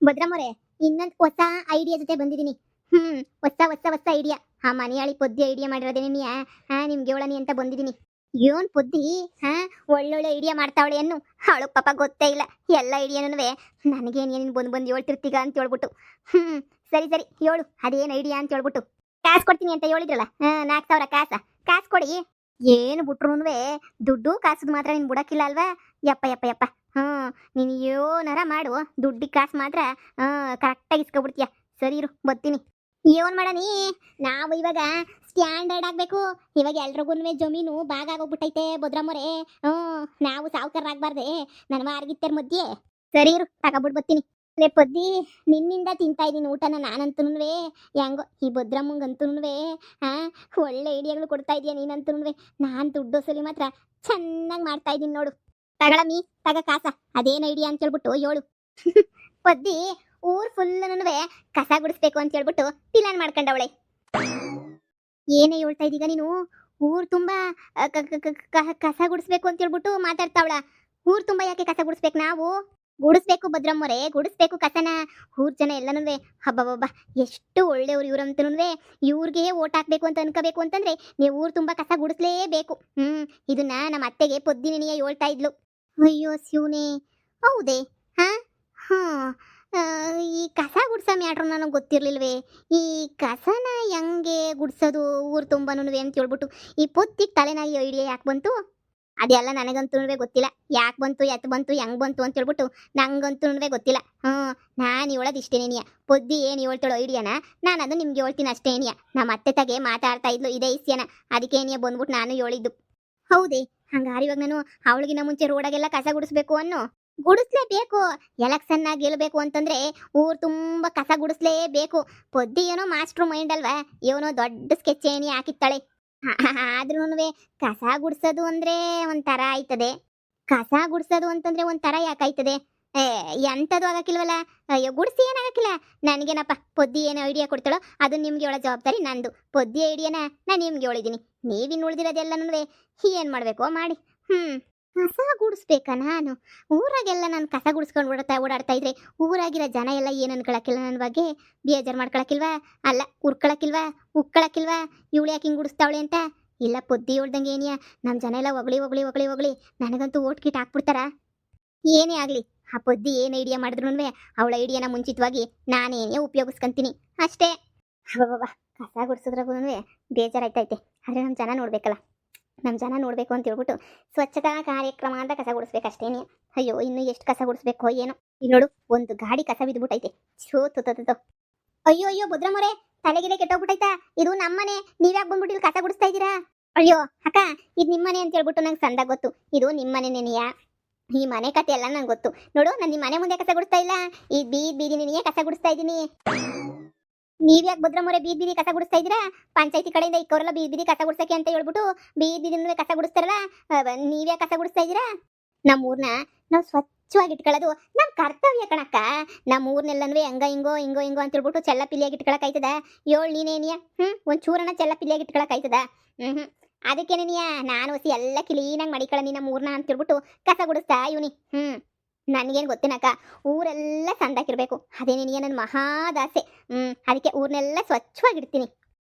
ಭದ್ರಮ್ಮರೆ ಇನ್ನೊಂದು ಹೊಸ ಐಡಿಯಾ ಜೊತೆ ಬಂದಿದ್ದೀನಿ. ಹೊಸ ಹೊಸ ಹೊಸ ಐಡಿಯಾ. ಆ ಮನೆಯಾಳಿ ಪೊದ್ದಿ ಐಡಿಯಾ ಮಾಡಿರೋದೇನೆ ನೀ ನಿಮ್ಗೆ ಹೇಳನಿ ಅಂತ ಬಂದಿದ್ದೀನಿ. ಏನ್ ಪೊದ್ದಿ ಒಳ್ಳೊಳ್ಳೆ ಐಡಿಯಾ ಮಾಡ್ತಾವಳೆ ಅನ್ನು ಅವಳು ಪಾಪ ಗೊತ್ತೇ ಇಲ್ಲ. ಎಲ್ಲ ಐಡಿಯಾನು ನನಗೇನು ಏನೇನು ಬಂದು ಹೇಳ್ತಿರ್ತೀಗ ಅಂತ ಹೇಳ್ಬಿಟ್ಟು. ಸರಿ ಸರಿ ಹೇಳು ಅದೇನು ಐಡಿಯಾ ಅಂತ ಹೇಳ್ಬಿಟ್ಟು. ಕಾಸು ಕೊಡ್ತೀನಿ ಅಂತ ಹೇಳಿದ್ರಲ್ಲ 4,000 ಕಾಸು ಕೊಡಿ. ಏನು ಬಿಟ್ರು ದುಡ್ಡು ಕಾಸು ಮಾತ್ರ ನೀನು ಬಿಡಕ್ಕಿಲ್ಲ ಅಲ್ವಾ? ಯಪ್ಪ ಯಪ್ಪ ಯಪ್ಪ. ನೀನು ಏನಾರ ಮಾಡು, ದುಡ್ಡಿಗೆ ಕಾಸು ಮಾತ್ರ ಕರೆಕ್ಟಾಗಿ ಇಸ್ಕೊಬಿಡ್ತೀಯ. ಸರಿ ಇರು ಬರ್ತೀನಿ. ಏನ್ ಮಾಡನಿ, ನಾವು ಇವಾಗ ಸ್ಟ್ಯಾಂಡರ್ಡ್ ಆಗ್ಬೇಕು. ಇವಾಗ ಎಲ್ರಿಗೂ ಜಮೀನು ಭಾಗ ಆಗೋಗ್ಬಿಟ್ಟೈತೆ ಭದ್ರಮ್ಮರೇ. ನಾವು ಸಾವುಕಾರರಾಗಬಾರ್ದೆ ನನ್ನ ಮಾರ್ಗಿತ್ತರ ಮಧ್ಯೆ. ಸರಿ ಇರು ತಗೊಬಿಟ್ಟು ಬರ್ತೀನಿ. ಲೇ ಪೊದ್ದಿ, ನಿನ್ನಿಂದ ತಿಂತಾ ಇದ್ದೀನಿ ಊಟನ ನಾನಂತೂ. ಹೆಂಗೋ ಈ ಭದ್ರಮ್ಮಂಗಂತೂ ಒಳ್ಳೆ ಐಡಿಯಾಗಳು ಕೊಡ್ತಾ ಇದೀಯ ನೀನಂತೂ. ನಾನು ದುಡ್ಡು ಸಲಿ ಮಾತ್ರ ಚೆನ್ನಾಗಿ ಮಾಡ್ತಾ ಇದ್ದೀನಿ ನೋಡು. ತಗೊಳಮಿ ತಗ ಕಾಸ, ಅದೇನು ಐಡಿಯಾ ಅಂತ ಹೇಳ್ಬಿಟ್ಟು ಹೇಳು. ಪೊದ್ದಿ ಊರ್ ಫುಲ್ಲೂ ಕಸ ಗುಡಿಸ್ಬೇಕು ಅಂತ ಹೇಳ್ಬಿಟ್ಟು ಪ್ಲಾನ್ ಮಾಡ್ಕೊಂಡವಳೆ. ಏನೇ ಹೇಳ್ತಾ ಇದೀಗ ನೀನು? ಊರ್ ತುಂಬಾ ಕಸ ಗುಡಿಸ್ಬೇಕು ಅಂತ ಹೇಳ್ಬಿಟ್ಟು ಮಾತಾಡ್ತಾವಳ. ಊರ್ ತುಂಬಾ ಯಾಕೆ ಕಸ ಗುಡಿಸ್ಬೇಕು? ನಾವು ಗುಡಿಸ್ಬೇಕು ಭದ್ರಮ್ಮರೇ, ಗುಡಿಸ್ಬೇಕು ಕಸನ. ಊರ್ ಜನ ಎಲ್ಲನೂ ಹಬ್ಬಬ್ಬ ಎಷ್ಟು ಒಳ್ಳೆಯವ್ರು ಇವ್ರಂತನೂ. ಇವ್ರಿಗೆ ಓಟ್ ಹಾಕ್ಬೇಕು ಅಂತ ಅನ್ಕೋಬೇಕು ಅಂತಂದ್ರೆ ನೀವು ಊರ್ ತುಂಬಾ ಕಸ ಗುಡಿಸ್ಲೇಬೇಕು. ಇದನ್ನ ನಮ್ಮ ಅತ್ತೆಗೆ ಪೊದ್ದಿನಿಯ ಹೇಳ್ತಾ ಇದ್ಲು. ಅಯ್ಯೋ ಶಿವನೇ, ಹೌದೇ? ಈ ಕಸ ಗುಡ್ಸೋ ಮ್ಯಾಟ್ರು ನನಗೆ ಗೊತ್ತಿರ್ಲಿಲ್ವೇ. ಈ ಕಸನ ಹೆಂಗೆ ಗುಡ್ಸೋದು ಊರು ತುಂಬನೂ ಅಂತ ಹೇಳ್ಬಿಟ್ಟು ಈ ಪೊತ್ತಿಗೆ ತಲೆನಾಗಿ ಐಡಿಯಾ ಯಾಕೆ ಬಂತು ಅದೆಲ್ಲ ನನಗಂತೂ ಗೊತ್ತಿಲ್ಲ. ಯಾಕೆ ಬಂತು, ಎತ್ತು ಬಂತು, ಹೆಂಗೆ ಬಂತು ಅಂತ ಹೇಳ್ಬಿಟ್ಟು ನಂಗಂತೂ ಗೊತ್ತಿಲ್ಲ. ನಾನು ಹೇಳೋದು ಇಷ್ಟೇನೇನಿಯ, ಪೊದ್ದಿ ಏನು ಹೇಳ್ತಾಳೋ ಐಡಿಯಾನ ನಾನು ಅದು ನಿಮ್ಗೆ ಹೇಳ್ತೀನಿ ಅಷ್ಟೇನಿಯ. ನಮ್ಮ ಅತ್ತೆ ತಗೆ ಮಾತಾಡ್ತಾ ಇದ್ಲು ಇದೇ ಇಸ್ಯನ, ಅದಕ್ಕೇನಿಯ ಬಂದ್ಬಿಟ್ಟು ನಾನು ಹೇಳಿದ್ದು. ಹೌದೇ? ಹಂಗಾರೆ ಇವಾಗ ನಾನು ಅವಳಿಗಿನ ಮುಂಚೆ ರೋಡಾಗೆಲ್ಲ ಕಸ ಗುಡಿಸ್ಬೇಕು ಅನ್ನೋ. ಗುಡಿಸ್ಲೇಬೇಕು. ಎಲೆಕ್ಷನ್ ಆಗಿ ಗೆಲ್ಲಬೇಕು ಅಂತಂದ್ರೆ ಊರು ತುಂಬಾ ಕಸ ಗುಡಿಸ್ಲೇಬೇಕು. ಪೊದ್ದಿ ಏನೋ ಮಾಸ್ಟ್ರು ಮೈಂಡ್ ಅಲ್ವಾ, ಏನೋ ದೊಡ್ಡ ಸ್ಕೆಚ್ ಏನಿ ಹಾಕಿತ್ತಾಳೆ. ಆದ್ರೂ ಕಸ ಗುಡ್ಸೋದು ಅಂದ್ರೆ ಒಂಥರ ಆಯ್ತದೆ. ಕಸ ಗುಡ್ಸೋದು ಅಂತಂದ್ರೆ ಒಂಥರ ಯಾಕಾಯ್ತದೆ? ಎಂಥದ್ದು ಆಗಕ್ಕಿಲ್ವಲ್ಲ. ಅಯ್ಯೋ ಗುಡಿಸಿ ಏನಾಗಕ್ಕಿಲ್ಲ. ನನಗೇನಪ್ಪ, ಪೊದ್ದಿ ಏನೋ ಐಡಿಯಾ ಕೊಡ್ತಾಳೋ ಅದು ನಿಮ್ಗೆ ಹೇಳೋ ಜವಾಬ್ದಾರಿ ನಂದು. ಪೊದ್ದಿ ಐಡಿಯಾನ ನಾನು ನಿಮ್ಗೆ ಹೇಳಿದ್ದೀನಿ. ನೀವಿನ್ನು ಉಳಿದಿರೋದೆಲ್ಲನೂ ಏನು ಮಾಡಬೇಕೋ ಮಾಡಿ. ಕಸ ಗುಡಿಸ್ಬೇಕಾ ನಾನು? ಊರಾಗೆಲ್ಲ ನಾನು ಕಸ ಗುಡಿಸ್ಕೊಂಡು ಓಡಾಡ್ತಾ ಇದ್ರೆ ಊರಾಗಿರೋ ಜನ ಎಲ್ಲ ಏನು ಅನ್ಕೊಳಕ್ಕಿಲ್ಲ ನನ್ನ ಬಗ್ಗೆ? ಬೇಜಾರು ಮಾಡ್ಕೊಳಕ್ಕಿಲ್ವಾ? ಅಲ್ಲ ಉರ್ಕೊಳಕ್ಕಿಲ್ವಾ, ಉಕ್ಕೊಳಕ್ಕಿಲ್ವಾ? ಇವಳು ಯಾಕೆ ಹಿಂಗೆ ಗುಡಿಸ್ತಾವಳೆ ಅಂತ? ಇಲ್ಲ ಪೊದ್ದಿ ಹೇಳ್ದಂಗೆ ಏನಿಯಾ ನಮ್ಮ ಜನ ಎಲ್ಲ ಹೊಗಳಿ ನನಗಂತೂ ಓಟ್ ಕಿಟ್ ಹಾಕ್ಬಿಡ್ತಾರ. ಏನೇ ಆಗಲಿ ಆ ಪೊದ್ದಿ ಏನು ಐಡಿಯಾ ಮಾಡಿದ್ರು ಅವಳ ಐಡಿಯಾನ ಮುಂಚಿತವಾಗಿ ನಾನೇನೇ ಉಪಯೋಗಿಸ್ಕೊಂತೀನಿ ಅಷ್ಟೇ. ಅಬ್ಬಬ್ಬ, ಕಸ ಗುಡಿಸೋದ್ರಾಗೂ ಬೇಜಾರಾಯ್ತೈತೆ. ಆದರೆ ನಮ್ಮ ಜನ ನೋಡ್ಬೇಕಲ್ಲ, ನಮ್ಮ ಜನ ನೋಡಬೇಕು ಅಂತ ಹೇಳ್ಬಿಟ್ಟು ಸ್ವಚ್ಛತಾ ಕಾರ್ಯಕ್ರಮ ಅಂತ ಕಸ ಗುಡಿಸ್ಬೇಕಷ್ಟೇನೆ. ಅಯ್ಯೋ ಇನ್ನು ಎಷ್ಟು ಕಸ ಗುಡಿಸ್ಬೇಕೋ ಏನೋ. ಇಲ್ಲಿ ನೋಡು, ಒಂದು ಗಾಡಿ ಕಸ ಬಿದ್ದುಬಿಟ್ಟೈತೆ. ಅಯ್ಯೋ ಅಯ್ಯೋ ಭದ್ರಮ್ಮರೇ, ತಲೆಗಿಲೆ ಕೆಟ್ಟೋಗ್ಬಿಟ್ಟೈತಾ? ಇದು ನಮ್ಮನೆ, ನೀವ್ಯಾಕೆ ಬಂದ್ಬಿಟ್ಟು ಇಲ್ಲಿ ಕಸ ಗುಡಿಸ್ತಾ ಇದ್ದೀರಾ? ಅಯ್ಯೋ ಅಕ್ಕ, ಇದು ನಿಮ್ಮನೆ ಅಂತ ಹೇಳ್ಬಿಟ್ಟು ನಂಗೆ ಸಂದ ಗೊತ್ತು. ಇದು ನಿಮ್ಮನೆನೇನಿಯಾ? ಈ ಮನೆ ಕತೆ ಎಲ್ಲ ನಂಗೆ ಗೊತ್ತು. ನೋಡು, ನಾನು ನಿಮ್ಮ ಮನೆ ಮುಂದೆ ಕಸ ಗುಡಿಸ್ತಾ ಇಲ್ಲ, ಈ ಬೀದಿ ನೆನೆಯೇ ಕಸ ಗುಡಿಸ್ತಾ ಇದ್ದೀನಿ. ನೀವ್ಯಾಕೆ ಭದ್ರಮ್ಮರೇ ಬೀದಿ ಕಸ ಗುಡಿಸ್ತಾ ಇದ್ದೀರಾ? ಪಂಚಾಯತಿ ಕಡೆಯಿಂದ ಇಕ್ಕವರೆಲ್ಲ ಬೀದಿ ಕಸ ಗುಡ್ಸಕ್ಕೆ ಅಂತ ಹೇಳ್ಬಿಟ್ಟು ಬೀದಿ ಕಸ ಗುಡಿಸ್ತಾರಲ್ಲ, ನೀವ್ಯಾಕೆ ಕಸ ಗುಡಿಸ್ತಾ ಇದ್ದೀರಾ? ನಮ್ಮೂರ್ನ ನಾವು ಸ್ವಚ್ಛವಾಗಿ ಇಟ್ಕೊಳ್ಳೋದು ನಮ್ಮ ಕರ್ತವ್ಯ ಕಣಕ್ಕ. ನಮ್ಮ ಊರ್ನೆಲ್ಲನೂ ಹಿಂಗೋ ಅಂತ ಹೇಳ್ಬಿಟ್ಟು ಚೆಲ್ಲ ಪಿಲ್ಲಿಯಾಗಿ ಇಟ್ಕೊಳಕಾಯ್ತದ? ನೀನೇನಿಯ ಒಂದು ಚೂರನ್ನ ಚೆಲ್ಲ ಪಿಲ್ಲಿಯಾಗಿ ಇಟ್ಕೊಳಕಾಯ್ತದ? ಅದಕ್ಕೇನೇನಿಯ ನಾನು ಹೊಸಿ ಎಲ್ಲ ಕ್ಲೀನಾಗಿ ಮಡಿಕೊಳ್ಳಿ ನಮ್ಮ ಊರ್ನ ಅಂತ ಹೇಳ್ಬಿಟ್ಟು ಕಸ ಗುಡಿಸ್ತಾ ಇವನಿ. ನನಗೇನು ಗೊತ್ತೇನಕ್ಕ, ಊರೆಲ್ಲ ಸಂದಾಕಿರ್ಬೇಕು, ಅದೇನೇನಿಯ ನನ್ನ ಮಹಾದಾಸೆ. ಅದಕ್ಕೆ ಊರ್ನೆಲ್ಲ ಸ್ವಚ್ಛವಾಗಿಡ್ತೀನಿ.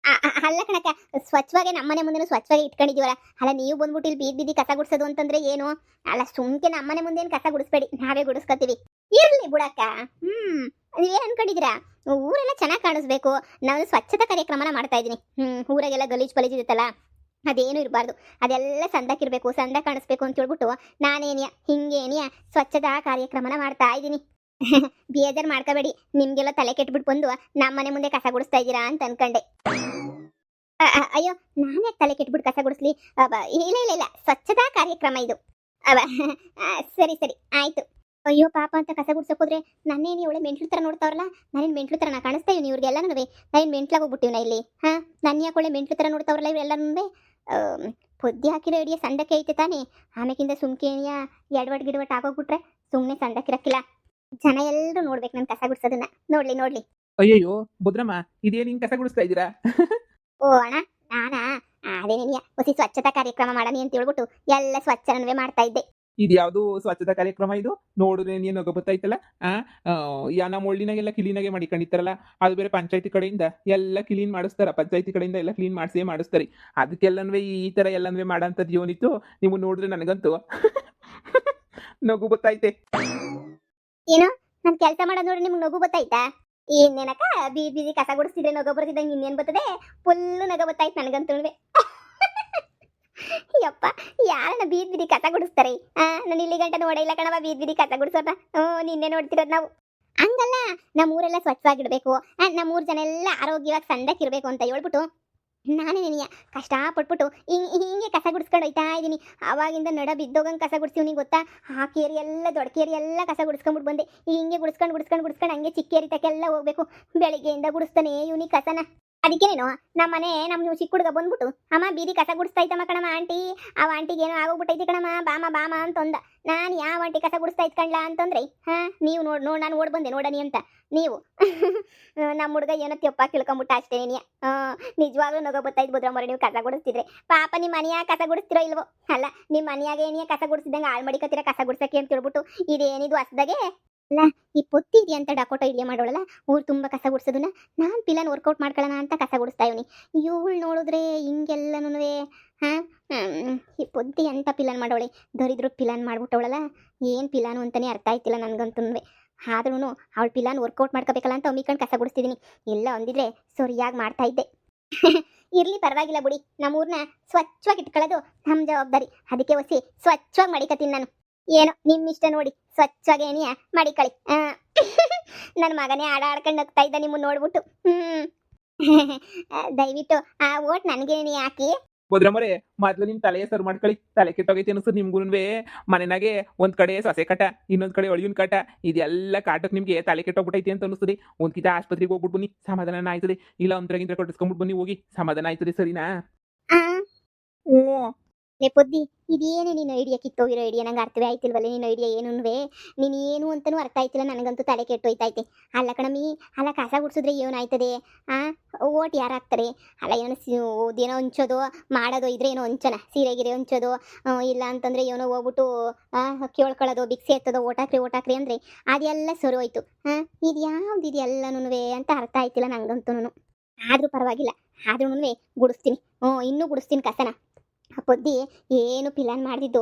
ಅಲ್ಲ ಕಣಕ್ಕ, ಸ್ವಚ್ಛವಾಗಿ ನಮ್ಮನೆ ಮುಂದೆ ಸ್ವಚ್ಛವಾಗಿ ಇಟ್ಕೊಂಡಿದೀವಲ್ಲ. ಅಲ್ಲ ನೀವು ಬಂದ್ಬಿಟ್ಟು ಇಲ್ಲಿ ಬೀದಿ ಕಸ ಗುಡಿಸೋದು ಅಂತಂದ್ರೆ ಏನು? ಅಲ್ಲ ಸುಮ್ಕೆ ನಮ್ಮನೆ ಮುಂದೆ ಏನು ಕಸ ಗುಡಿಸ್ಬೇಡಿ, ನಾವೇ ಗುಡಿಸ್ಕೊತೀವಿ. ಇರ್ಲಿ ಬಿಡಕ್ಕ. ನೀವೇನು ಅನ್ಕೊಂಡಿದ್ದೀರಾ? ಊರೆಲ್ಲ ಚೆನ್ನಾಗಿ ಕಾಣಿಸ್ಬೇಕು, ನಾನು ಸ್ವಚ್ಛತಾ ಕಾರ್ಯಕ್ರಮನ ಮಾಡ್ತಾ ಇದ್ದೀನಿ. ಊರಾಗೆಲ್ಲ ಗಲೀಜ್ ಇರುತ್ತಲ್ಲ, ಅದೇನು ಇರಬಾರ್ದು, ಅದೆಲ್ಲ ಸಂದಕ್ಕಿರ್ಬೇಕು, ಸಂದ ಕಾಣಿಸ್ಬೇಕು ಅಂತ ಹೇಳ್ಬಿಟ್ಟು ನಾನೇನಿಯ ಹಿಂಗೇನಿಯ ಸ್ವಚ್ಛತಾ ಕಾರ್ಯಕ್ರಮನ ಮಾಡ್ತಾ ಇದ್ದೀನಿ. ಬೇಜಾರು ಮಾಡ್ಕೋಬೇಡಿ, ನಿಮ್ಗೆಲ್ಲ ತಲೆ ಕೆಟ್ಬಿಟ್ಟು ಬಂದು ನಮ್ಮನೆ ಮುಂದೆ ಕಸ ಗುಡಿಸ್ತಾ ಇದ್ದೀರಾ ಅಂತ ಅನ್ಕೊಂಡೆ. ಅಯ್ಯೋ ನಾನೇ ತಲೆ ಕೆಟ್ಬಿಟ್ಟು ಕಸ ಗುಡಿಸ್ಲಿ? ಇಲ್ಲ, ಸ್ವಚ್ಛತಾ ಕಾರ್ಯಕ್ರಮ ಇದು. ಸರಿ ಆಯ್ತು. ಅಯ್ಯೋ ಪಾಪ ಅಂತ ಕಸ ಗುಡ್ಸೋಕೋದ್ರೆ ನನ್ನೇನು ಒಳ್ಳೆ ಮೆಂಟ್ಲು ಥರ ನೋಡ್ತಾವ್ರಲ್ಲ. ನಾನೇನು ಮೆಂಟ್ಲು ಥರ ನಾ ಕಾಣಿಸ್ತಾ ಇವ್ನು ಇವ್ರಿಗೆಲ್ಲ ನಾನೇನು ಮೆಂಟ್ಲಾಗ ಹೋಗ್ಬಿಟ್ಟಿವ್ನ ಇಲ್ಲಿ? ನನ್ನ ಯಾಕೆ ಮೆಂಟ್ಲು ಥರ ನೋಡ್ತಾವ್ರಲ್ಲ ಇವರೆಲ್ಲನೂ? ಪೊದ್ದಿ ಹಾಕಿರೋ ಐಡಿಯಾ ಸಂದಕ್ಕೆ ಐತೆ ತಾನೇ, ಆಮೇಕಿಂದ ಸುಮ್ಕೇನಿಯ ಗಿಡವಟ್ ಆಗೋಗ್ಬಿಟ್ರೆ ಸುಮ್ಮನೆ ಸಂದಕ್ಕಿರಕ್ಕಿಲ್ಲ. ಜನ ಎಲ್ಲರೂ ನೋಡ್ಬೇಕು ನಾನು ಕಸ ಗುಡ್ಸೋದನ್ನ. ನೋಡ್ಲಿ. ಅಯ್ಯಯ್ಯೋ ಭದ್ರಮ್ಮ, ಇದೇನು ಹಿಂಗೆ ಕಸ ಗುಡಿಸ್ತಾ ಇದ್ದೀರಾ? ಓ ಅಣ್ಣ, ನಾನಾ ಅದೇನೇನಿಯ ಹೊಸಿ ಸ್ವಚ್ಛತಾ ಕಾರ್ಯಕ್ರಮ ಮಾಡನಿ ಅಂತ ಹೇಳ್ಬಿಟ್ಟು ಎಲ್ಲ ಸ್ವಚ್ಛನವೇ ಮಾಡ್ತಾ ಇದ್ದೆ. ಇದ್ಯಾವುದು ಸ್ವಚ್ಛತಾ ಕಾರ್ಯಕ್ರಮ ಇದು? ನೋಡಿದ್ರೆ ನೀನು ನಗು ಬತ್ತೈತಲ್ಲ. ಆ ಆ, ನಮ್ಮ ಒಳ್ಳಿನಾಗೆಲ್ಲ ಕ್ಲೀನಾಗೆ ಮಾಡಿಕೊಂಡಿರ್ತಾರಲ್ಲ, ಅದು ಬೇರೆ ಪಂಚಾಯತಿ ಕಡೆಯಿಂದ ಎಲ್ಲ ಕ್ಲೀನ್ ಮಾಡಿಸ್ತಾರ. ಪಂಚಾಯತಿ ಕಡೆಯಿಂದ ಎಲ್ಲ ಕ್ಲೀನ್ ಮಾಡಿಸೇ ಮಾಡಿಸ್ತಾರೆ. ಅದಕ್ಕೆಲ್ಲನೂ ಈ ತರ ಎಲ್ಲನೂ ಮಾಡೋಂಥದ್ದು ಏನಿತ್ತು? ನೀವು ನೋಡಿದ್ರೆ ನನಗಂತೂ ನಗು ಬತ್ತೈತೆ. ಏನೋ ನಾನು ಕೆಲಸ ಮಾಡೋದು ನೋಡಿ ನಿಮ್ಗೆ ನಗು ಬತ್ತಾಯ್ತಾ? ಇನ್ನೇನಕ್ಕ ಬೀದಿ ಬೀದಿ ಕಸ ಗುಡಿಸ್ತಿದ್ರೆ ನಗು ಬರ್ತಿದ್ದಂಗೆ ಇನ್ನೇನು ಬರ್ತದೆ? ಫುಲ್ಲು ನಗು ಬತ್ತಾಯ್ತು ನನಗಂತೂ. ಯಪ್ಪ, ಯಾರನ್ನ ಬೀದಿ ಬೀದಿ ಕಸ ಗುಡಿಸ್ತಾರೆ? ನಾನು ಇಲ್ಲಿ ಗಂಟ ನೋಡೇ ಇಲ್ಲ ಕಣವ ಬೀದಿ ಬೀದಿ ಕಸ ಗುಡಿಸೋದ. ನಿನ್ನೆ ನೋಡ್ತಿರೋದು ನಾವು. ಹಂಗಲ್ಲ, ನಮ್ಮೂರೆಲ್ಲ ಸ್ವಚ್ಛವಾಗಿಡ್ಬೇಕು, ನಮ್ಮೂರ್ ಜನ ಎಲ್ಲ ಆರೋಗ್ಯವಾಗಿ ಸಂದಕ್ಕಿರ್ಬೇಕು ಅಂತ ಹೇಳ್ಬಿಟ್ಟು ನಾನೇ ನೆನೆಯ ಕಷ್ಟಪಟ್ಬಿಟ್ಟು ಹಿಂಗೆ ಕಸ ಗುಡಿಸ್ಕೊಂಡು ಹೋಯ್ತಾ ಇದ್ದೀನಿ. ಆವಾಗಿಂದ ನಡ ಬಿದ್ದೋಗಂಗೆ ಕಸ ಗುಡಿಸ್ತೀವಿ ಗೊತ್ತಾ? ಆ ಕೇರಿ ಎಲ್ಲ ದೊಡ್ಡ ಕೇರಿ ಎಲ್ಲ ಕಸ ಗುಡಿಸ್ಕೊಂಡ್ಬಿಟ್ಟು ಬಂದೆ. ಹಿಂಗೆ ಗುಡಿಸ್ಕೊಂಡು ಹಂಗೆ ಚಿಕ್ಕ ಕೇರಿ ತಕ್ಕೆಲ್ಲ ಹೋಗ್ಬೇಕು. ಬೆಳಿಗ್ಗೆಯಿಂದ ಗುಡಿಸ್ತಾನೆ ಇವನಿ ಕಸನ. ಅದಕ್ಕೇನೇನು ನಮ್ಮ ಚಿಕ್ಕ ಹುಡುಗ ಬಂದ್ಬಿಟ್ಟು, ಅಮ್ಮ ಬೀದಿ ಕಸ ಗುಡಿಸ್ತಾ ಇತ್ತಮ್ಮ ಕಣಮ್ಮ ಆಂಟಿ, ಆ ಆಂಟಿಗೆ ಏನೋ ಆಗೋಗ್ಬಿಟ್ಟೈತಿ ಕಣಮ್ಮ, ಬಾಮ ಅಂತಂದ. ನಾನು ಯಾವ ಆಂಟಿ ಕಸ ಗುಡಿಸ್ತಾ ಇತ್ ಕಣ್ಲಾ ಅಂತಂದ್ರೆ, ನೀವು ನೋಡ್ ನಾನು ಓಡ್ ಬಂದೆ ನೋಡನಿ ಅಂತ. ನೀವು ನಮ್ಮ ಹುಡುಗ ಏನೋ ತೆಪ್ಪ ತಿಳ್ಕೊಂಬಿಟ್ಟ ಅಷ್ಟೇ. ನಿಜವಾಗ್ಲೂ ನಗೋ ಬತ್ತಾಯ್ತು ಬುದ್ರಮ್ಮವ್ರೆ, ನೀವು ಕಸ ಗುಡಿಸ್ತಿದ್ರೆ. ಪಾಪ ನಿಮ್ಮ ಮನೆಯಾಗ ಕಸ ಗುಡಿಸ್ತಿರೋ ಇಲ್ವೋ? ಅಲ್ಲ, ನಿಮ್ಮ ಮನೆಯಾಗ ಏನಿಯ ಕಸ ಗುಡಿಸಿದಂಗೆ ಆಳ್ ಮಡಿಕತ್ತೀರ ಕಸ ಗುಡ್ಸಕ್ಕೆ ಅಂತ ಹೇಳ್ಬಿಟ್ಟು. ಇದೇನಿದು ಹೊಸ್ದಾಗೆ ಅಲ್ಲ, ಈ ಪೊತ್ತಿ ಇದೆಯಾ ಅಂತ ಡಕೋಟ ಐಡಿಯಾ ಮಾಡೋಳಲ್ಲ, ಊರು ತುಂಬ ಕಸ ಗುಡಿಸೋದನ್ನ ನಾನು ಪಿಲಾನ್ ವರ್ಕೌಟ್ ಮಾಡ್ಕೊಳ್ಳೋಣ ಅಂತ ಕಸ ಗುಡಿಸ್ತಾ ಇವನಿ. ಇವಳು ನೋಡಿದ್ರೆ ಹಿಂಗೆಲ್ಲನೂ ಈ ಪೊತ್ತಿ ಎಂತ ಪಿಲಾನ್ ಮಾಡೋಳೆ, ದರಿದ್ರು ಪಿಲಾನ್ ಮಾಡ್ಬಿಟ್ಟವಳಲ್ಲ. ಏನು ಪಿಲಾನು ಅಂತಲೇ ಅರ್ಥ ಆಯ್ತಿಲ್ಲ ನನಗಂತೂ. ಆದ್ರೂ ಅವಳು ಪಿಲಾನ್ ವರ್ಕೌಟ್ ಮಾಡ್ಕೋಬೇಕಲ್ಲ ಅಂತ ಅಮ್ಮಿಕೊಂಡು ಕಸ ಗುಡಿಸ್ತಿದ್ದೀನಿ. ಎಲ್ಲ ಅಂದಿದ್ರೆ ಸರಿಯಾಗಿ ಮಾಡ್ತಾ ಇದ್ದೆ. ಇರ್ಲಿ, ಪರವಾಗಿಲ್ಲ ಬಿಡಿ. ನಮ್ಮೂರ್ನ ಸ್ವಚ್ಛವಾಗಿ ಇಟ್ಕೊಳ್ಳೋದು ನಮ್ಮ ಜವಾಬ್ದಾರಿ. ಅದಕ್ಕೆ ಒಸಿ ಸ್ವಚ್ಛವಾಗಿ ಮಡಿಕತೀನಿ ನಾನು. ಏನೋ ನಿಮ್ಮ ಇಷ್ಟ ನೋಡಿ, ಸ್ವಚ್ಛವಾಗಿ ಏನಿಯ ಮಡಿಕಳಿ. ನನ್ನ ಮಗನೇ ಆಡ್ಕೊಂಡು ನಗ್ತಾ ಇದ್ದ ನಿಮ್ಮನ್ನು ನೋಡ್ಬಿಟ್ಟು. ದಯವಿಟ್ಟು ಆ ಓಟ್ ನನಗೇನಿ ಹಾಕಿ. ಬುದ್ರಮ್ಮರೇ, ಮೊದ್ಲು ನಿಮ್ ತಲೆ ಸರ್ ಮಾಡ್ಕೊಳ್ಳಿ. ತಲೆ ಕೆಟ್ಟೋಗೈತೆ ಅನಿಸ್ತದೆ ನಿಮ್ಗೂನ್ವೇ. ಮನೆನಾಗೆ ಒಂದ್ ಕಡೆ ಸೊಸೆ ಕಟ, ಇನ್ನೊಂದ್ ಕಡೆ ಅಳಿಯನ್ ಕಟ, ಇದೆಲ್ಲ ಕಾಟಕ್ ನಿಮ್ಗೆ ತಲೆ ಕೆಟ್ಟೋಗ್ಬಿಟ್ಟೈತಿ ಅಂತ ಅನಿಸ್ತದೆ. ಒಂದ್ಕಿತ ಆಸ್ಪತ್ರೆಗೆ ಹೋಗ್ಬಿಟ್ಟು ಬನ್ನಿ, ಸಮಾಧಾನ ಆಯ್ತದೆ. ಇಲ್ಲ ಒಂದ್ರಗಿಂತ ಕಟ್ಟಿಸ್ಕೊಂಡ್ಬಿಟ್ಟು ಬನ್ನಿ, ಹೋಗಿ ಸಮಾಧಾನ ಆಯ್ತದೆ. ಸರಿನಾ? ಹ್ಞೂ. ಲೇ ಪೊದ್ದಿ, ಇದೇನೇ ನೀನು ಐಡಿಯಾ ಕಿತ್ತೋಗಿರೋ ಐಡಿಯಾ? ನಂಗೆ ಅರ್ಥವೇ ಆಯ್ತಿಲ್ವಲ್ಲ ನೀನು ಐಡಿಯಾ ಏನುವೆ. ನೀನು ಏನು ಅಂತನೂ ಅರ್ಥ ಆಯ್ತಿಲ್ಲ ನನಗಂತೂ. ತಲೆ ಕೆಟ್ಟೋಯ್ತೈತೆ. ಅಲ್ಲ ಕಣಮಿ, ಅಲ್ಲ ಕಸ ಗುಡಿಸಿದ್ರೆ ಏನಾಯ್ತದೆ? ಓಟ್ ಯಾರು ಹಾಕ್ತಾರೆ? ಅಲ್ಲ ಏನೋ ಹಂಚೋದು ಮಾಡೋದು ಇದ್ರೆ ಏನೋ ಹಂಚನ ಸೀರೆಗಿರೆ ಹಂಚೋದು, ಇಲ್ಲ ಅಂತಂದ್ರೆ ಏನೋ ಹೋಗ್ಬಿಟ್ಟು ಕೇಳ್ಕೊಳ್ಳೋದು, ಬಿಕ್ಸಿ ಎತ್ತೋದು, ಓಟ್ ಹಾಕ್ರಿ ಅಂದರೆ ಅದೆಲ್ಲ ಸರಿ ಹೋಯ್ತು. ಇದು ಯಾವ್ದು ಇದೆಲ್ಲನೂ ಅಂತ ಅರ್ಥ ಆಯ್ತಿಲ್ಲ ನಂಗಂತೂ. ಆದರೂ ಪರವಾಗಿಲ್ಲ, ಆದ್ರೂ ಗುಡಿಸ್ತೀನಿ. ಇನ್ನೂ ಗುಡಿಸ್ತೀನಿ ಕಸನ. ಪೊದ್ದಿ ಏನು ಪಿಲಾನ್ ಮಾಡ್ದಿದ್ದು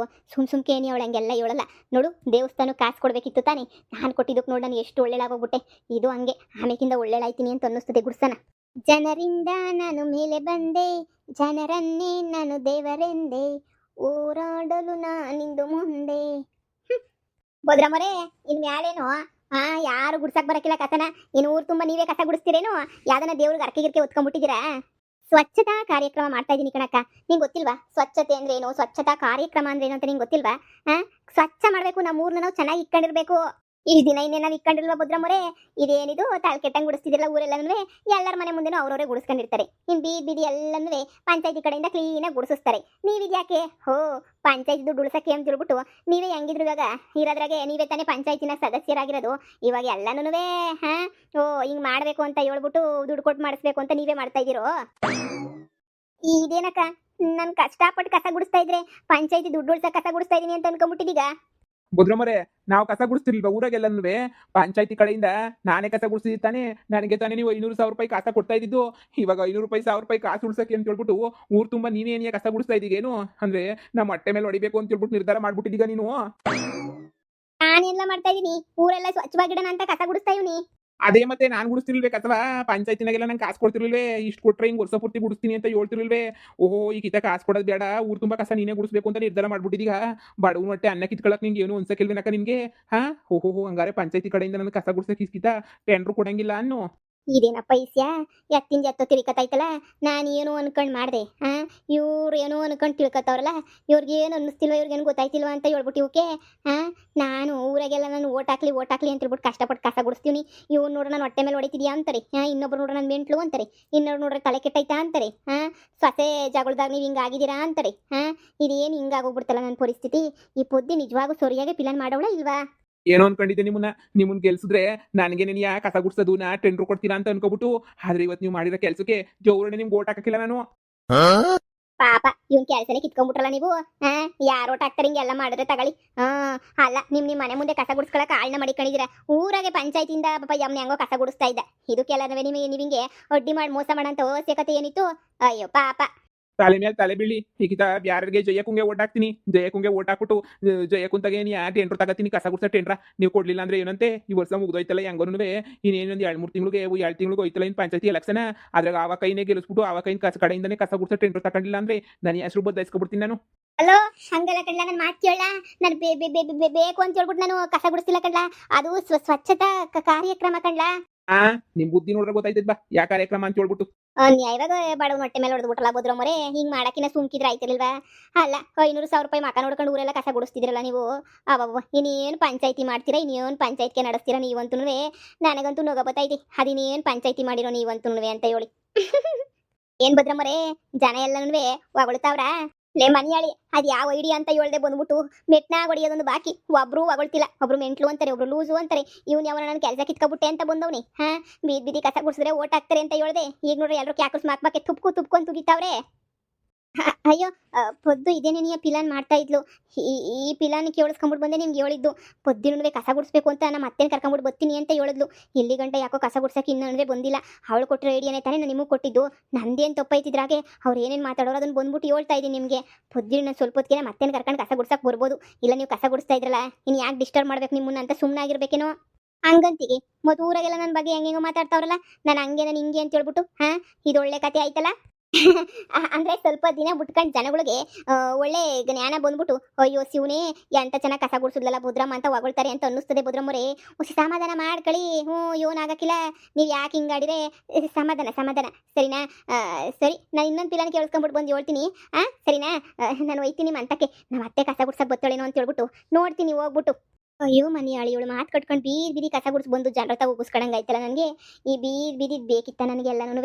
ಸುಮ್ಕೆ ಏನಿ ಅವಳು ಹಂಗೆಲ್ಲ ಹೇಳಲ್ಲ ನೋಡು. ದೇವಸ್ಥಾನ ಕಾಸು ಕೊಡಬೇಕಿತ್ತು ತಾನೆ, ನಾನು ಕೊಟ್ಟಿದ್ದಕ್ಕೆ ನೋಡು ನಾನು ಎಷ್ಟು ಒಳ್ಳೆಳಾಗೋಗ್ಬಿಟ್ಟೆ. ಇದು ಹಂಗೆ ಆಮೇಕಿಂದ ಒಳ್ಳೆಳಾಯ್ತೀನಿ ಅಂತ ಅನ್ನಿಸ್ತದೆ ಗುಡ್ಸನ. ಜನರಿಂದ ನಾನು ಮೇಲೆ ಬಂದೆ, ಜನರನ್ನೇ ನಾನು ದೇವರೆಂದೆ, ಓರಾಡಲು ನಾನಿಂದು ಮುಂದೆ. ಭದ್ರಮರೇ, ಇನ್ ಮ್ಯಾಲೇನು ಯಾರು ಗುಡ್ಸಕ್ ಬರಕಿಲ್ಲ ಕಸನ? ಇನ್ನು ಊರು ತುಂಬ ನೀವೇ ಕಸ ಗುಡಿಸ್ತೀರೇನು? ಯಾವ್ದನ್ನ ದೇವ್ರಿಗೆ ಅರ್ಕೆ ಗಿರ್ಕೆ ಹೊತ್ಕೊಂಡ್ಬಿಟ್ಟಿದ್ದೀರಾ? ಸ್ವಚ್ಛತಾ ಕಾರ್ಯಕ್ರಮ ಮಾಡ್ತಾ ಇದ್ದೀನಿ ಕಣಕ್ಕ. ನಿಂಗೆ ಗೊತ್ತಿಲ್ವಾ ಸ್ವಚ್ಛತೆ ಅಂದ್ರೆ ಏನು, ಸ್ವಚ್ಛತಾ ಕಾರ್ಯಕ್ರಮ ಅಂದ್ರೆ ಏನು ಅಂತ ನಿಂಗೆ ಗೊತ್ತಿಲ್ವಾ? ಸ್ವಚ್ಛ ಮಾಡಬೇಕು, ನಮ್ಮ ಊರ್ನ ನಾವು ಚೆನ್ನಾಗಿ ಇಟ್ಕೊಂಡಿರ್ಬೇಕು. ಇಷ್ಟು ದಿನ ಇನ್ನೇನಾದ್ರು ಇಟ್ಕೊಂಡಿಲ್ವಾ ಭದ್ರಮ್ಮರೇ? ಇದೇನಿದು ತಾಳ್ ಕೆಟ್ಟಂಗೆ ಗುಡಿಸ್ತಿದ್ದಿಲ್ಲ ಊರೆಲ್ಲನೂ. ಎಲ್ಲರ ಮನೆ ಮುಂದೆನೂ ಅವ್ರವರೇ ಗುಡಿಸ್ಕೊಂಡಿರ್ತಾರೆ. ಇನ್ನು ಬೀದಿ ಎಲ್ಲನೂ ಪಂಚಾಯತಿ ಕಡೆಯಿಂದ ಕ್ಲೀನಾಗಿ ಗುಡಿಸಿಸ್ತಾರೆ. ನೀವಿದ್ಯಾಕೆ ಪಂಚಾಯತಿ ದುಡ್ಡು ಉಳಿಸಕ್ಕೆ ಅಂತ ಹೇಳ್ಬಿಟ್ಟು ನೀವೇ ಹೆಂಗಿದ್ರು ಇವಾಗ ಇರೋದ್ರಾಗೆ ನೀವೇ ತಾನೇ ಪಂಚಾಯತಿನ ಸದಸ್ಯರಾಗಿರೋದು. ಇವಾಗ ಎಲ್ಲನೂ ಹಿಂಗೆ ಮಾಡಬೇಕು ಅಂತ ಹೇಳ್ಬಿಟ್ಟು ದುಡ್ಡು ಕೊಟ್ಟು ಮಾಡಿಸ್ಬೇಕು ಅಂತ ನೀವೇ ಮಾಡ್ತಾ ಇದ್ದೀರೋ? ಇದೇನಕ್ಕ, ನಾನು ಕಷ್ಟಪಟ್ಟು ಕಸ ಗುಡಿಸ್ತಾ ಇದ್ರೆ ಪಂಚಾಯತಿ ದುಡ್ಡು ಉಳ್ಸಕ್ಕೆ ಕಸ ಗುಡಿಸ್ತಾ ಇದೀನಿ ಅಂತ ಅನ್ಕೊಂಡ್ಬಿಟ್ಟಿದೀಗ? ಬುದ್ರಮ್ಮರೇ, ನಾವು ಕಸ ಗುಡಿಸ್ತಿರ್ಲಿಲ್ವಾ ಊರಾಗೆಲ್ಲನೂ? ಪಂಚಾಯತಿ ಕಡೆಯಿಂದ ನಾನೇ ಕಸ ಗುಡಿಸಿದ್ದು ತಾನೇ. ನನಗೆ ತಾನೇ ನೀವು 500,000 ರೂಪಾಯಿ ಕಾಸ ಕೊಡ್ತಾ ಇದ್ದಿದ್ದು. ಇವಾಗ 500 ರೂಪಾಯಿ 1000 ರೂಪಾಯಿ ಕಾಸು ಉಳ್ಸಕ್ಕೆ ಅಂತ ಹೇಳ್ಬಿಟ್ಟು ಊರು ತುಂಬ ನೀನೇ ಏನಿಯ ಕಸ ಗುಡಿಸ್ತಾ ಇದ್ದೀಗೇನು? ಅಂದ್ರೆ ನಮ್ಮ ಹೊಟ್ಟೆ ಮೇಲೆ ಹೊಡಿಬೇಕು ಅಂತ ಹೇಳ್ಬಿಟ್ಟು ನಿರ್ಧಾರ ಮಾಡ್ಬಿಟ್ಟಿದ್ದೀಗ ನೀನು? ನಾನೆಲ್ಲ ಮಾಡ್ತಾ ಇದೀನಿ, ಊರೆಲ್ಲ ಸ್ವಚ್ಛವಾಗಿಡೋಣ ಅಂತ ಕಸ ಗುಡಿಸ್ತಾ ಇವ್ನಿ. ಅದೇ ಮತ್ತೆ ನಾನು ಗುಡಿಸ್ತಿರ್ಲಿಲ್ವೇ ಕಸವಾ? ಪಂಚಾಯತಿನಾಗೆಲ್ಲ ನಂಗೆ ಕಾಸು ಕೊಡ್ತಿರ್ಲಿಲ್ವೇ? ಇಷ್ಟು ಕೊಟ್ರೆ ಹಿಂಗೆ ವರ್ಷ ಪೂರ್ತಿ ಗುಡಿಸ್ತೀನಿ ಅಂತ ಹೇಳ್ತಿರ್ಲಿಲ್ವೇ? ಓಹೋ, ಈ ಕಿತ ಕಾಸು ಕೊಡೋದು ಬೇಡ, ಊರು ತುಂಬ ಕಸ ನೀನೇ ಗುಡಿಸ್ಬೇಕು ಅಂತ ನಿರ್ಧಾರ ಮಾಡ್ಬಿಟ್ಟಿದೀಗ. ಬಡವನ ಹೊಟ್ಟೆ ಅನ್ನ ಕಿತ್ಕೊಳಕ್ ನಿಂಗೆ ಏನು ಅನ್ಸಕ್ಕಿಲ್ವೇನಕ್ಕ ನಿನ್ಗೆ? ಓಹೋ, ಹಂಗಾರೆ ಪಂಚಾಯತಿ ಕಡೆಯಿಂದ ನನಗೆ ಕಸ ಗುಡಿಸಕ್ಕೆ ಇಸ್ಕಿತ ಟೆಂಡ್ರು ಕೊಡಂಗಿಲ್ಲ ಅನ್ನೋ? ಇದೇನಪ್ಪ ಈಸ್ಯ ಎತ್ತಿಂದ ಎತ್ತೋ ತಿರ್ಕತೈತಲ್ಲ. ನಾನು ಏನು ಅನ್ಕೊಂಡು ಮಾಡಿದೆ. ಇವ್ರು ಏನೋ ಅನ್ಕೊಂಡು ತಿಳ್ಕೊತವ್ರಲ್ಲ, ಇವ್ರಿಗೇನು ಅನ್ನಿಸ್ತಿಲ್ವ, ಇವ್ರಿಗೇನು ಗೊತ್ತಾಯ್ತಿಲ್ವ ಅಂತ ಹೇಳ್ಬಿಟ್ಟು ಇವಕ್ಕೆ ನಾನು ಊರಾಗೆಲ್ಲ ನಾನು ಓಟ್ ಹಾಕ್ಲಿ ಅಂತ ಹೇಳ್ಬಿಟ್ಟು ಕಷ್ಟಪಟ್ಟು ಕಸ ಗುಡಿಸ್ತೀವಿ. ಇವ್ರು ನೋಡ್ರೆ ನಾನು ಹೊಟ್ಟೆ ಮೇಲೆ ಹೊಡಿತಿದ್ಯಾ ಅಂತಾರೆ, ಇನ್ನೊಬ್ರು ನೋಡ್ರೆ ನನ್ನ ಮೆಂಟ್ಲು ಅಂತಾರೆ, ಇನ್ನೊಬ್ರು ನೋಡ್ರೆ ತಲೆ ಕೆಟ್ಟೈತಾ ಅಂತಾರೆ, ಸೊಸೆ ಜಗಳದಾಗ ನೀವು ಹಿಂಗೆ ಆಗಿದ್ದೀರಾ ಅಂತಾರೆ. ಇದೇನು ಹಿಂಗಾಗೋಗ್ಬಿಡ್ತಲ್ಲ ನನ್ನ ಪರಿಸ್ಥಿತಿ. ಈ ಪೊದ್ದಿ ನಿಜವಾಗೂ ಸರಿಯಾಗಿ ಪ್ಲಾನ್ ಮಾಡೋಳ ಇಲ್ವಾ? ಏನೋ ಅನ್ಕೊಂಡಿದ್ದೆ ನಿಮ್ಮನ್ನ ಗೆಲ್ಸಿದ್ರೆ ನನಗೆ ನೀನು ಯಾ ಕಸ ಗುಡ್ಸೋದು ನಾ ಟೆಂಡ್ರು ಕೊಡ್ತೀರಾ ಅಂತ ಅನ್ಕೋಬಿಟ್ಟು. ಆದ್ರೆ ಇವತ್ತು ನೀವು ಮಾಡಿರೋ ಕೆಲಸಕ್ಕೆ ಜೋರನೆ ನಿಮ್ಗೆ ಓಟ್ ಹಾಕಕ್ಕಿಲ್ಲ ನಾನು. ಪಾಪ ಇವ್ನ ಕೆಲ್ಸನೇ ಕಿತ್ಕೊಂಡ್ಬಿಟ್ರಲ್ಲ ನೀವು. ಹಾ, ಯಾರೋಟ ಹಾಕ್ತಾರೆ ಹಿಂಗೆಲ್ಲ ಮಾಡಿದ್ರೆ ತಗೊಳ್ಳಿ. ಹಾ, ಅಲ್ಲ ನಿಮ್ ಮನೆ ಮುಂದೆ ಕಸ ಗುಡಿಸ್ಕೊಳಕ್ ಆಳ್ನ ಮಡಿಕೊಂಡಿದ್ದೀರ. ಊರಾಗೆ ಪಂಚಾಯತಿಯಿಂದ ಪಾಪ ಯಮ್ನ ಹೆಂಗೋ ಕಸ ಗುಡಿಸ್ತಾ ಇದ್ದ. ಇದಕ್ಕೆಲ್ಲ ನೀವಿಂಗೆ ಅಡ್ಡಿ ಮಾಡಿ ಮೋಸ ಮಾಡಂತ ಅವಶ್ಯಕತೆ ಏನಿತ್ತು? ಅಯ್ಯೋ ಪಾಪ. ತಲೆ ಮೇಲೆ ತಲೆ ಬೀಳಿ ಈಗಿತ ಬ್ಯಾರಿಗೆ ಜಯಕುಂಗೆ ಓಟ್ ಹಾಕ್ತೀನಿ. ಜಯಕುಂಗೆ ಓಟ್ ಹಾಕ್ಬಿಟ್ಟು ಜಯಕುಂತಾಗೆ ನೀ ಟೆಂಡ್ರು ತಗತೀನಿ ಕಸ ಗುಡ್ಸ ಟೆಂಡ್ರ ನೀವು ಕೊಡ್ಲಿಲ್ಲ ಅಂದ್ರೆ ಏನಂತೆ ಈ ವರ್ಷ ಮುಗ್ದೋಯ್ತಲ್ಲ ಹೆಂಗೋನುವೆ ಇನ್ನೇನೊಂದು 2-3 ತಿಂಗಳಿಗೆ 2 ತಿಂಗಳಿಗೆ ಹೋಯ್ತಲ್ಲ ಇನ್ನು ಪಂಚಾಯತಿ ಎಲೆಕ್ಷನ್. ಅದ್ರಾಗ ಆವ ಕೈನೇ ಗೆಲ್ಲಿಸ್ಬಿಟ್ಟು ಆವ ಕೈನ ಕಡೆಯಿಂದನೇ ಕಸ ಗುಡ್ಸ ಟೆಂಡ್ರು ತಗೊಂಡಿಲ್ಲ ಅಂದ್ರೆ ನಾನು ಹೆಸರು ಬದಲಾಯಿಸ್ಕೊಬಿಡ್ತೀನಿ ನಾನು. ಹಲೋ, ಹಂಗಲ್ಲ ಕಡ್ಲ, ನನ್ ಮಾತು ಕೇಳ. ನಾನು ಬೇಕು ಅಂತ ಹೇಳ್ಬಿಟ್ಟು ನಾನು ಕಸ ಗುಡಿಸ್ತಿಲ್ಲ ಕಡ್ಲ. ಅದು ಸ್ವಚ್ಛತಾ ಕಾರ್ಯಕ್ರಮ ಕಡ್ಲ. ಆ ನಿಮ್ ಬುದ್ಧಿ ನೋಡ್ರೆ ಗೊತ್ತಾಯ್ತದ ಬಾ ಯಾ ಕಾರ್ಯಕ್ರಮ ಅಂತ ಹೇಳ್ಬಿಟ್ಟು. ಇವಾಗ ಬಡವ ಹೊಟ್ಟೆ ಮೇಲೆ ಹೊಡೆದ್ಬಿಟ್ರಲ್ಲ ಬುದ್ರಮ್ಮರೇ, ಹಿಂಗ್ ಮಾಡಕಿನ ಸುಮ್ಕಿದ್ರೆ ಆಯ್ತಿರ್ಲಿಲ್ವಾ? ಅಲ್ಲ 500,000 ರೂಪಾಯಿ ಮಕ ನೋಡ್ಕೊಂಡು ಊರೆಲ್ಲ ಕಸ ಗುಡಿಸ್ತಿದ್ರಲ್ಲ ನೀವು. ಅವವ್ವ, ಇನ್ನೇನು ಪಂಚಾಯತಿ ಮಾಡ್ತೀರಾ? ಇನ್ನೇನು ಪಂಚಾಯತ್ಗೆ ನಡೆಸ್ತೀರಾ ನೀವಂತೂ? ನನಗಂತೂ ನೊಗ ಬತ್ತೈತಿ, ಅದಿನ್ನೇನು ಪಂಚಾಯತಿ ಮಾಡಿರೋ ನೀವಂತೂ ಅಂತ ಹೇಳಿ. ಏನ್ ಬದ್ರಮ್ಮರೇ, ಜನ ಎಲ್ಲನೂ ಹೊಗಳ್ತಾವ್ರ? ಲೇ ಮನಿಯಾಳಿ, ಅದ್ ಯಾವ ಐಡಿಯಾ ಅಂತ ಹೇಳ್ದೆ ಬಂದ್ಬಿಟ್ಟು ಮೆಟ್ನಾಗ ಹೊಡಿಯೋದೊಂದು ಬಾಕಿ. ಒಬ್ರು ಹೊಗಳ್ತಿಲ್ಲ, ಒಬ್ರು ಮೆಂಟ್ಲು ಅಂತಾರೆ, ಒಬ್ರು ಲೂಸು ಅಂತಾರೆ. ಇವ್ನು ಯಾವ ನನ್ನ ಕೆಲಸ ಕಿತ್ಕೊಬಿಟ್ಟೆ ಅಂತ ಬಂದವ್ನಿ. ಹಾ, ಬೀದಿ ಕಸ ಗುಡ್ಸಿದ್ರೆ ಓಟ್ ಹಾಕ್ತಾರೆ ಅಂತ ಹೇಳ್ದೆ. ಈಗ ನೋಡ್ರಿ ಎಲ್ರು ಕ್ಯಾಕುಸ್ ಮಾಕ್ಮಾಕೆ ತುಪ್ಕೊಂಡ್ ತುಗಿತಾವ್ರೆ. ಅಯ್ಯೋ, ಪೊದ್ದು ಇದೇನೇ ನೀ ಪಿಲಾನ್ ಮಾಡ್ತಾ ಇದ್ಲು. ಈ ಪಿಲಾನ್ ಕೇಳಿಸ್ಕೊಂಡ್ಬಿಟ್ಟು ಬಂದೆ ನಿಮ್ಗೆ ಹೇಳಿದ್ದು. ಪೊದ್ದಿನೂ ಕಸ ಗುಡಿಸ್ಬೇಕು ಅಂತ ನಮ್ಮ ಅತ್ತೆನ ಕರ್ಕೊಂಡ್ಬಿಟ್ಟು ಬರ್ತೀನಿ ಅಂತ ಹೇಳಿದ್ಲು. ಇಲ್ಲಿ ಗಂಟೆ ಯಾಕೋ ಕಸ ಗುಡ್ಸಕ್ಕೆ ಇನ್ನೊಂದೇ ಬಂದಿಲ್ಲ. ಅವಳು ಕೊಟ್ಟರೆ ಐಡಿಯಾನೇ ತಾನೇ ನಾನು ನಿಮಗೆ ಕೊಟ್ಟಿದ್ದು. ನಂದೇನು ತಪ್ಪೈತಿದ್ರಾಗೆ ಅವ್ರು ಏನೇನು ಮಾತಾಡೋರು ಅದನ್ನು ಬಂದ್ಬಿಟ್ಟು ಹೇಳ್ತಾ ಇದ್ದೀನಿ ನಿಮಗೆ. ಪೊದ್ದಿನ ಸ್ವಲ್ಪ ಹೊತ್ತಿಗೆ ನಮ್ಮ ಅತ್ತೆನ ಕರ್ಕೊಂಡು ಕಸ ಗುಡ್ಸಕ್ಕೆ ಬರ್ಬೋದು. ಇಲ್ಲ ನೀವು ಕಸ ಗುಡಿಸ್ತಾ ಇದ್ರಲ್ಲ, ಇನ್ನು ಯಾಕೆ ಡಿಸ್ಟರ್ಬ್ ಮಾಡ್ಬೇಕು ನಿಮ್ಮನ್ನ ಅಂತ ಸುಮ್ಮನಾಗಿರ್ಬೇಕೇನೋ ಹಂಗಂತಿಗೆ. ಮತ್ತು ಊರಾಗೆಲ್ಲ ನನ್ನ ಬಗ್ಗೆ ಹೆಂಗೆಂಗೋ ಮಾತಾಡ್ತಾವ್ರಲ್ಲ, ನಾನು ಹಂಗೆ ನಾನು ಹಿಂಗೆ ಅಂತ ಹೇಳ್ಬಿಟ್ಟು. ಹಾ, ಇದು ಒಳ್ಳೆ ಕತೆ ಆಯ್ತಲ್ಲ. ಅಂದ್ರೆ ಸ್ವಲ್ಪ ದಿನ ಬಿಟ್ಕೊಂಡು ಜನಗಳಿಗೆ ಒಳ್ಳೆ ಜ್ಞಾನ ಬಂದ್ಬಿಟ್ಟು ಅಯ್ಯೋ ಶಿವನೇ ಎಂತ ಚೆನ್ನಾಗಿ ಕಸ ಗುಡಿಸಿದ್ಲಲ್ಲ ಬುದ್ರಮ್ಮ ಅಂತ ಹೊಗಳ್ತಾರೆ ಅಂತ ಅನ್ನಿಸ್ತದೆ. ಬುದ್ರಮ್ಮರೇ, ಹುಸಿ ಸಮಾಧಾನ ಮಾಡ್ಕೊಳ್ಳಿ. ಯೋನ್ ಆಗಕ್ಕಿಲ್ಲ, ನೀವು ಯಾಕೆ ಹಿಂಗಾಡಿದ್ರೆ ಸಮಾಧಾನ ಸರಿನಾ? ಸರಿ, ನಾನು ಇನ್ನೊಂದು ಪಿಲಾನ್ ಕೇಳಿಸ್ಕೊಂಡ್ಬಿಟ್ಟು ಬಂದು ಹೇಳ್ತೀನಿ. ಸರಿನಾ? ನಾನು ಒಯ್ತೀನಿ ಮಂತಕ್ಕೆ. ನಮ್ಮ ಅತ್ತೆ ಕಸ ಗುಡ್ಸಕ್ಕೆ ಬತ್ತಳೇನೋ ಅಂತ ಹೇಳ್ಬಿಟ್ಟು ನೋಡ್ತೀನಿ ಹೋಗ್ಬಿಟ್ಟು. ಅಯ್ಯೋ ಮನಿಯಾಳಿ, ಇವಳು ಮಾತು ಕಟ್ಕೊಂಡು ಬೀದಿ ಕಸ ಗುಡಿಸಿ ಬಂದು ಜನರ ತಾವು ಉಗಿಸ್ಕೊಳಂಗಾಯ್ತಲ್ಲ ನನಗೆ. ಈ ಬೀದಿ ಬೇಕಿತ್ತ ನನಗೆ ಎಲ್ಲನೂ.